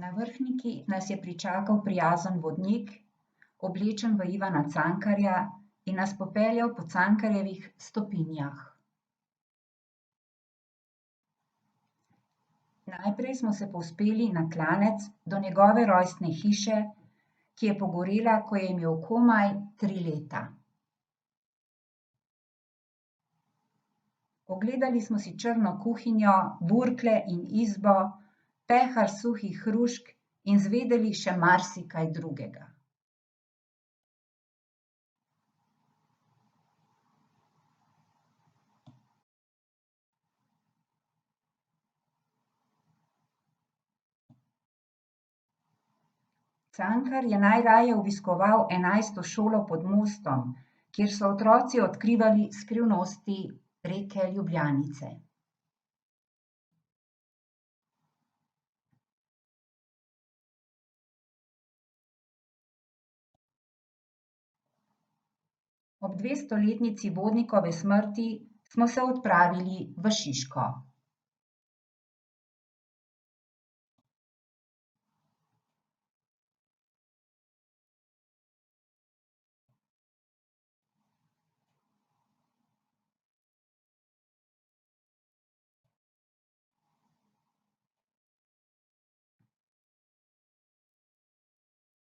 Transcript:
Na Vrhniki nas je pričakal prijazen vodnik, oblečen v Ivana Cankarja, in nas popeljal po Cankarjevih stopinjah. Najprej smo se povzpeli na klanec do njegove rojstne hiše, ki je pogorela, ko je imel komaj 3 leta. Ogledali smo si črno kuhinjo, burklje in izbo, pehar suhih hrušk in zvedeli še marsikaj drugega. Cankar je najraje obiskoval 11. šolo pod Mostom, kjer so otroci odkrivali skrivnosti reke Ljubljanice. Ob 200-letnici Vodnikove smrti smo se odpravili v Šiško.